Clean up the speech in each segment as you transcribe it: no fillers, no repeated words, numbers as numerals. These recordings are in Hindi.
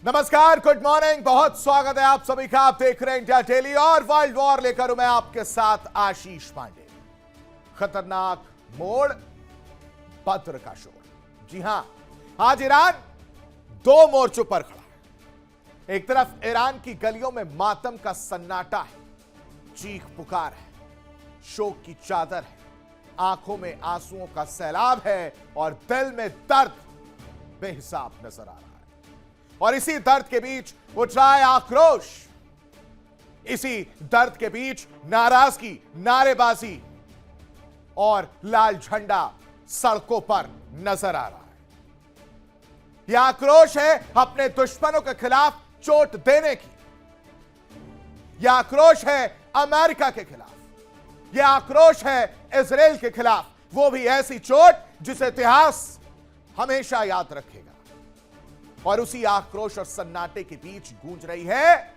नमस्कार, गुड मॉर्निंग, बहुत स्वागत है आप सभी का। आप देख रहे हैं इंडिया डेली और वर्ल्ड वॉर लेकर हूं मैं आपके साथ आशीष पांडे। खतरनाक मोड़, बद्र का शोर। जी हां, आज ईरान दो मोर्चों पर खड़ा है। एक तरफ ईरान की गलियों में मातम का सन्नाटा है, चीख पुकार है, शोक की चादर है, आंखों में आंसुओं का सैलाब है और दिल में दर्द बेहिसाब नजर आ रहा है। और इसी दर्द के बीच उठ रहा है आक्रोश, इसी दर्द के बीच नाराजगी, नारेबाजी और लाल झंडा सड़कों पर नजर आ रहा है। यह आक्रोश है अपने दुश्मनों के खिलाफ चोट देने की। यह आक्रोश है अमेरिका के खिलाफ। यह आक्रोश है इजराइल के खिलाफ, वो भी ऐसी चोट जिसे इतिहास हमेशा याद रखेगा। और उसी आक्रोश और सन्नाटे के बीच गूंज रही है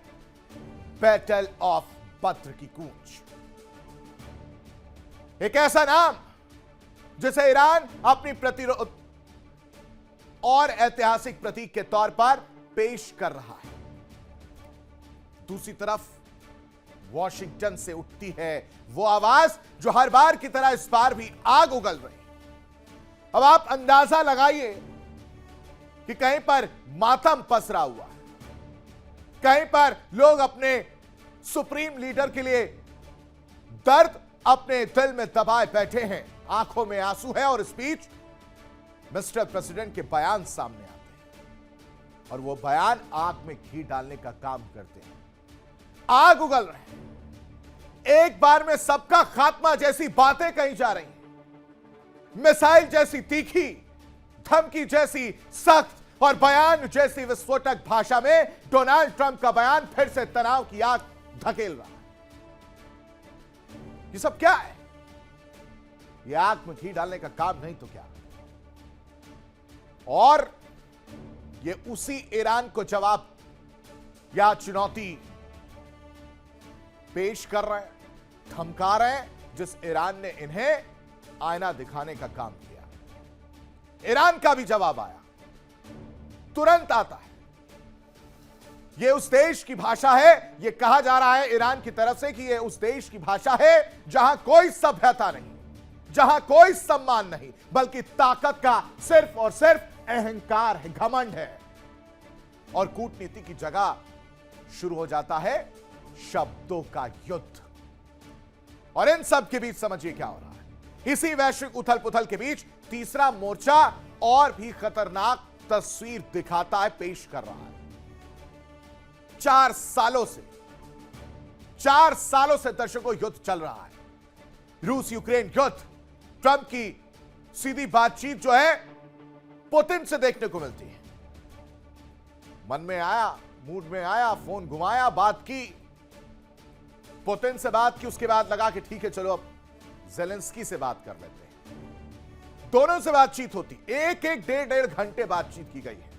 बैटल ऑफ बद्र की गूंज। एक ऐसा नाम जिसे ईरान अपनी प्रतिरोध और ऐतिहासिक प्रतीक के तौर पर पेश कर रहा है। दूसरी तरफ वॉशिंगटन से उठती है वो आवाज जो हर बार की तरह इस बार भी आग उगल रही। अब आप अंदाजा लगाइए कि कहीं पर मातम पसरा हुआ है, कहीं पर लोग अपने सुप्रीम लीडर के लिए दर्द अपने दिल में दबाए बैठे हैं, आंखों में आंसू है और इस बीच मिस्टर प्रेसिडेंट के बयान सामने आते हैं और वो बयान आग में घी डालने का काम करते हैं। आग उगल रहे हैं, एक बार में सबका खात्मा जैसी बातें कही जा रही हैं, मिसाइल जैसी तीखी, धमकी जैसी सख्त और बयान जैसी विस्फोटक भाषा में डोनाल्ड ट्रंप का बयान फिर से तनाव की आग धकेल रहा है। ये सब क्या है? ये आग में घी डालने का काम नहीं तो क्या? और ये उसी ईरान को जवाब या चुनौती पेश कर रहे हैं, धमका रहे हैं, जिस ईरान ने इन्हें आईना दिखाने का काम किया। ईरान का भी जवाब आया, तुरंत आता है। यह उस देश की भाषा है, यह कहा जा रहा है ईरान की तरफ से कि यह उस देश की भाषा है जहां कोई सभ्यता नहीं, जहां कोई सम्मान नहीं, बल्कि ताकत का सिर्फ और सिर्फ अहंकार है, घमंड है। और कूटनीति की जगह शुरू हो जाता है शब्दों का युद्ध। और इन सब के बीच समझिए क्या हो रहा है। इसी वैश्विक उथल पुथल के बीच तीसरा मोर्चा और भी खतरनाक तस्वीर दिखाता है, पेश कर रहा है। 4 सालों से दर्शकों युद्ध चल रहा है। रूस यूक्रेन युद्ध, ट्रंप की सीधी बातचीत जो है पुतिन से देखने को मिलती है। मन में आया, मूड में आया, फोन घुमाया, बात की, पुतिन से बात की, उसके बाद लगा कि ठीक है चलो अब ज़ेलेंस्की से बात कर लेते हैं। दोनों से बातचीत होती, एक डेढ़ घंटे बातचीत की गई है।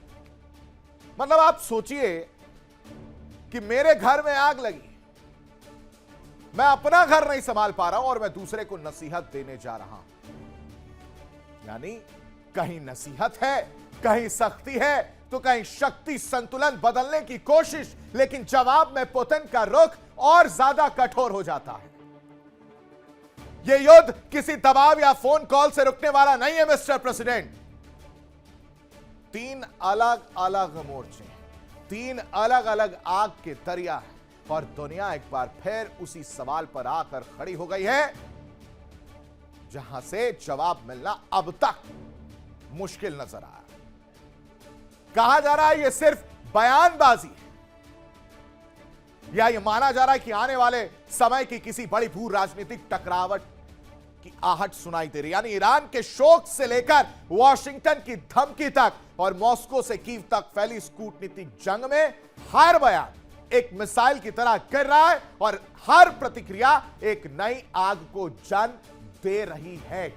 मतलब आप सोचिए कि मेरे घर में आग लगी, मैं अपना घर नहीं संभाल पा रहा हूं और मैं दूसरे को नसीहत देने जा रहा हूं। यानी कहीं नसीहत है, कहीं सख्ती है, तो कहीं शक्ति संतुलन बदलने की कोशिश, लेकिन जवाब में पुतिन का रुख और ज्यादा कठोर हो जाता है। यह युद्ध किसी दबाव या फोन कॉल से रुकने वाला नहीं है मिस्टर प्रेसिडेंट। 3 अलग अलग मोर्चे, 3 अलग अलग आग के दरिया है और दुनिया एक बार फिर उसी सवाल पर आकर खड़ी हो गई है जहां से जवाब मिलना अब तक मुश्किल नजर आया। कहा जा रहा है यह सिर्फ बयानबाजी है, या यह माना जा रहा है कि आने वाले समय की किसी बड़ी भू राजनीतिक टकरावट की आहट सुनाई दे रही। यानी ईरान के शोक से लेकर वॉशिंगटन की धमकी तक और मॉस्को से कीव तक फैली इस कूटनीतिक जंग में हर बयान एक मिसाइल की तरह गिर रहा है और हर प्रतिक्रिया एक नई आग को जन्म दे रही है।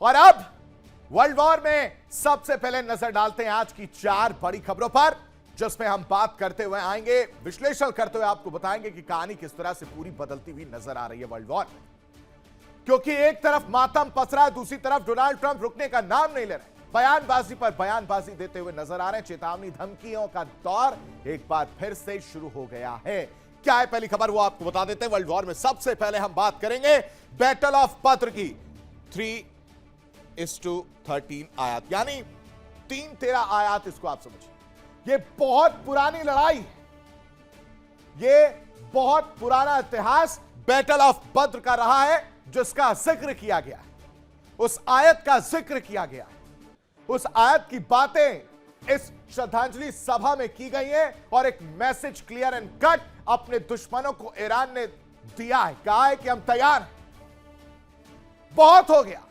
और अब वर्ल्ड वॉर में सबसे पहले नजर डालते हैं आज की 4 बड़ी खबरों पर जिसमें हम बात करते हुए आएंगे, विश्लेषण करते हुए आपको बताएंगे कि कहानी किस तरह से पूरी बदलती हुई नजर आ रही है वर्ल्ड वॉर। क्योंकि एक तरफ मातम पसरा है, दूसरी तरफ डोनाल्ड ट्रंप रुकने का नाम नहीं ले रहे, बयानबाजी पर बयानबाजी देते हुए नजर आ रहे हैं। चेतावनी धमकियों का दौर एक बार फिर से शुरू हो गया है। क्या है पहली खबर, वो आपको बता देते हैं। वर्ल्ड वॉर में सबसे पहले हम बात करेंगे बैटल ऑफ बद्र की। 3:13 आयात, यानी 3:13 आयात, इसको आप समझिए। ये बहुत पुरानी लड़ाई है, ये बहुत पुराना इतिहास बैटल ऑफ बद्र का रहा है, जिसका जिक्र किया गया है, उस आयत का जिक्र किया गया है, उस आयत की बातें इस श्रद्धांजलि सभा में की गई हैं और एक मैसेज क्लियर एंड कट अपने दुश्मनों को ईरान ने दिया है। कहा है कि हम तैयार हैं, बहुत हो गया,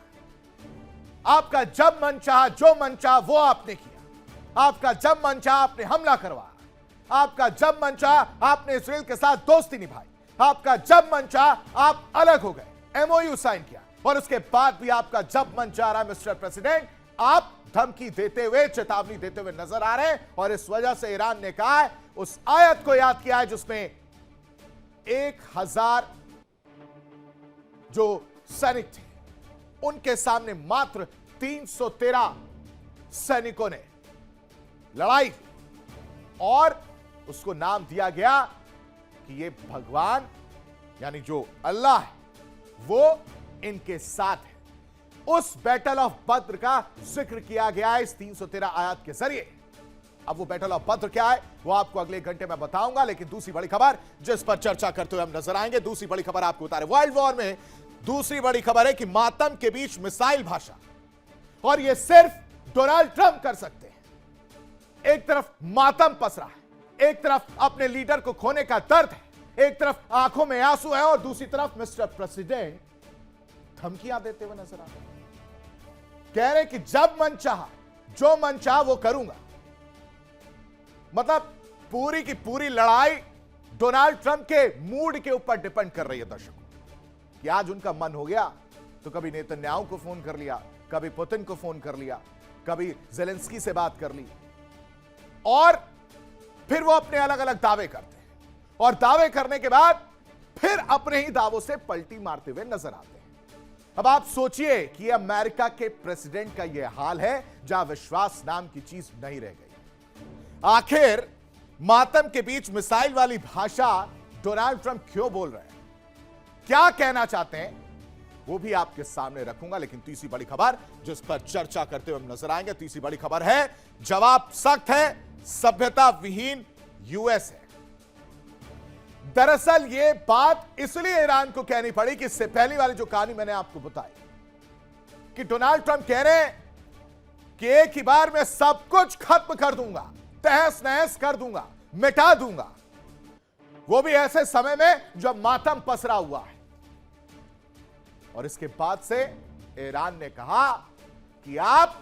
आपका जब मन चाहा, जो मन चाहा वो आपने किया, आपका जब मन चाहा आपने हमला करवाया, आपका जब मन चाहा आपने इस्राएल के साथ दोस्ती निभाई, आपका जब मन चाहा आप अलग हो गए, एमओयू साइन किया, और उसके बाद भी आपका जब मन चाह रहा मिस्टर प्रेसिडेंट, आप धमकी देते हुए, चेतावनी देते हुए नजर आ रहे हैं। और इस वजह से ईरान ने कहा है, उस आयत को याद किया है जिसमें 1000 जो सैनिक थे, उनके सामने मात्र 313 सैनिकों ने लड़ाई, और उसको नाम दिया गया कि ये भगवान यानी जो अल्लाह है वो इनके साथ है। उस बैटल ऑफ बद्र का जिक्र किया गया है इस 313 आयत के जरिए। अब वो बैटल ऑफ बद्र क्या है वो आपको अगले घंटे में बताऊंगा, लेकिन दूसरी बड़ी खबर जिस पर चर्चा करते हुए हम नजर आएंगे, दूसरी बड़ी खबर आपको बता रहे वर्ल्ड वॉर में दूसरी बड़ी खबर है कि मातम के बीच मिसाइल भाषा, और ये सिर्फ डोनाल्ड ट्रंप कर सकते हैं। एक तरफ मातम पसरा है, एक तरफ अपने लीडर को खोने का दर्द है, एक तरफ आंखों में आंसू है, और दूसरी तरफ मिस्टर प्रेसिडेंट धमकियां देते हुए नजर आ रहे हैं। कह रहे कि जब मन चाहा, जो मन चाहा वो करूंगा। मतलब पूरी की पूरी लड़ाई डोनाल्ड ट्रंप के मूड के ऊपर डिपेंड कर रही है दर्शकों, कि आज उनका मन हो गया तो कभी नेतन्याहू को फोन कर लिया, कभी पुतिन को फोन कर लिया, कभी जेलेंस्की से बात कर ली, और फिर वो अपने अलग अलग दावे करते हैं, और दावे करने के बाद फिर अपने ही दावों से पलटी मारते हुए नजर आते हैं। अब आप सोचिए कि अमेरिका के प्रेसिडेंट का यह हाल है, जहां विश्वास नाम की चीज नहीं रह गई। आखिर मातम के बीच मिसाइल वाली भाषा डोनाल्ड ट्रंप क्यों बोल रहे हैं, क्या कहना चाहते हैं, वो भी आपके सामने रखूंगा। लेकिन तीसरी बड़ी खबर जिस पर चर्चा करते हुए हम नजर आएंगे, तीसरी बड़ी खबर है जवाब सख्त है, सभ्यता विहीन यूएस है। दरअसल यह बात इसलिए ईरान को कहनी पड़ी कि इससे पहली वाली जो कहानी मैंने आपको बताई कि डोनाल्ड ट्रंप कह रहे हैं कि एक ही बार मैं सब कुछ खत्म कर दूंगा, तहस नहस कर दूंगा, मिटा दूंगा, वो भी ऐसे समय में जब मातम पसरा हुआ है। और इसके बाद से ईरान ने कहा कि आप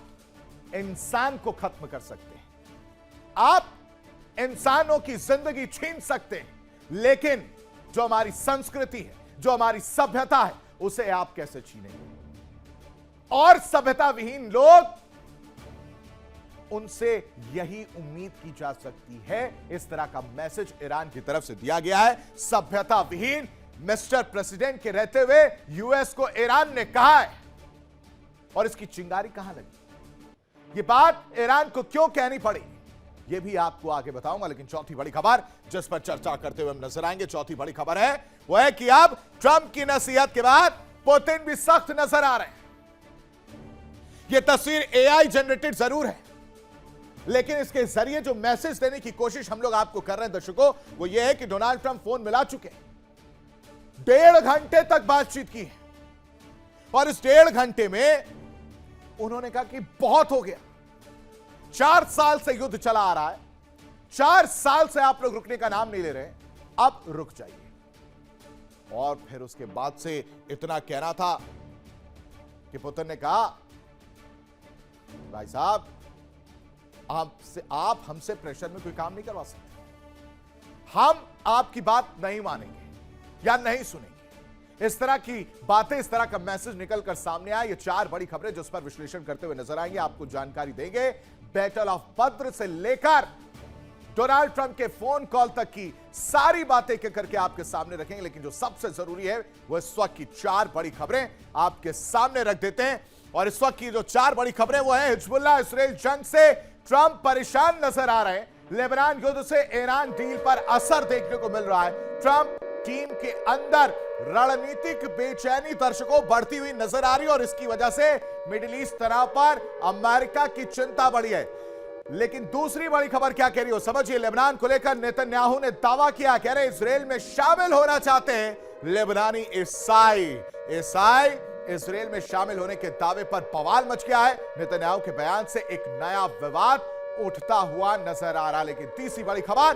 इंसान को खत्म कर सकते हैं, आप इंसानों की जिंदगी छीन सकते हैं, लेकिन जो हमारी संस्कृति है, जो हमारी सभ्यता है, उसे आप कैसे छीनेंगे। और सभ्यता विहीन लोग, उनसे यही उम्मीद की जा सकती है। इस तरह का मैसेज ईरान की तरफ से दिया गया है। सभ्यता विहीन मिस्टर प्रेसिडेंट के रहते हुए यूएस को ईरान ने कहा है। और इसकी चिंगारी कहां लगी, यह बात ईरान को क्यों कहनी पड़ी, यह भी आपको आगे बताऊंगा। लेकिन चौथी बड़ी खबर जिस पर चर्चा करते हुए हम नजर आएंगे, चौथी बड़ी खबर है वह है कि अब ट्रंप की नसीहत के बाद पुतिन भी सख्त नजर आ रहे हैं। यह तस्वीर एआई जनरेटेड जरूर है, लेकिन इसके जरिए जो मैसेज देने की कोशिश हम लोग आपको कर रहे हैं दर्शकों, वो यह है कि डोनाल्ड ट्रंप फोन मिला चुके हैं, 1.5 घंटे तक बातचीत की है, और इस 1.5 घंटे में उन्होंने कहा कि बहुत हो गया, 4 साल से युद्ध चला आ रहा है, 4 साल से आप लोग रुकने का नाम नहीं ले रहे, अब रुक जाइए। और फिर उसके बाद से इतना कहना था कि पुतिन ने कहा, भाई साहब आप हमसे प्रेशर में कोई काम नहीं करवा सकते, हम आपकी बात नहीं मानेंगे या नहीं सुनेंगे। इस तरह की बातें, इस तरह का मैसेज निकलकर सामने आया। ये 4 बड़ी खबरें जिस पर विश्लेषण करते हुए नजर आएंगे, आपको जानकारी देंगे बैटल ऑफ बद्र से लेकर डोनाल्ड ट्रंप के फोन कॉल तक की सारी बातें एक करके आपके सामने रखेंगे, लेकिन जो सबसे जरूरी है वो इस वक्त की 4 बड़ी खबरें आपके सामने रख देते हैं। और इस वक्त की जो 4 बड़ी खबरें वो है, हिजबुल्लाह इसराइल जंग से ट्रंप परेशान नजर आ रहे हैं। लेबनान युद्ध से ईरान डील पर असर देखने को मिल रहा है। ट्रंप टीम के अंदर रणनीतिक बेचैनी दर्शकों बढ़ती हुई नजर आ रही है और इसकी वजह से मिडिल ईस्ट तनाव पर अमेरिका की चिंता बढ़ी है। लेकिन दूसरी बड़ी खबर क्या कह रही हो समझिए। लेबनान को लेकर नेतन्याहू ने दावा किया, कह रहे इजराइल में शामिल होना चाहते हैं लेबनानी ईसाई इजराइल में शामिल होने के दावे पर बवाल मच गया है। नेतन्याहू के बयान से एक नया विवाद उठता हुआ नजर आ रहा। लेकिन तीसरी बड़ी खबर,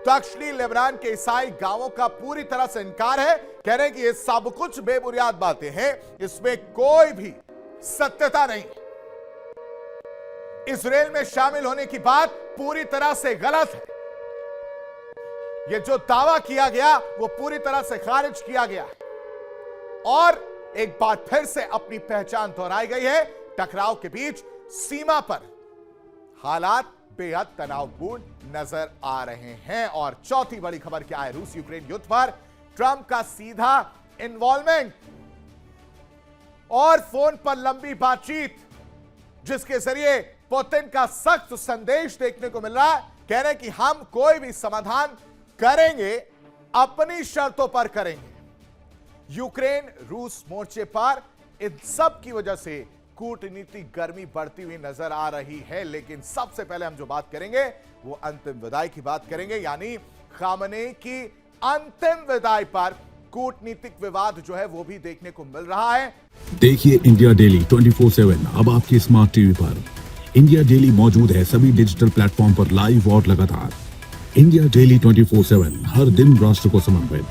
दक्षिणी लेबनान के ईसाई गांवों का पूरी तरह से इनकार है, कह रहे हैं कि ये सब कुछ बेबुनियाद बातें हैं, इसमें कोई भी सत्यता नहीं। इजराइल में शामिल होने की बात पूरी तरह से गलत है। यह जो दावा किया गया वो पूरी तरह से खारिज किया गया है और एक बार फिर से अपनी पहचान दोहराई गई है। टकराव के बीच सीमा पर हालात बेहद तनावपूर्ण नजर आ रहे हैं। और चौथी बड़ी खबर क्या है, रूस यूक्रेन युद्ध पर ट्रंप का सीधा इन्वॉल्वमेंट और फोन पर लंबी बातचीत, जिसके जरिए पुतिन का सख्त संदेश देखने को मिल रहा है। कह रहे हैं कि हम कोई भी समाधान करेंगे, अपनी शर्तों पर करेंगे। यूक्रेन रूस मोर्चे पर इन सब की वजह से कूटनीतिक गर्मी बढ़ती हुई नजर आ रही है। लेकिन सबसे पहले हम जो बात करेंगे वो अंतिम विदाई की बात करेंगे, यानी खामनेई की अंतिम विदाई पर कूटनीतिक विवाद जो है वो भी देखने को मिल रहा है। देखिए इंडिया डेली 24/7 अब आपके स्मार्ट टीवी पर। इंडिया डेली मौजूद है सभी डिजिटल प्लेटफॉर्म पर लाइव और लगातार। इंडिया डेली 24/7 हर दिन राष्ट्र को समर्पित।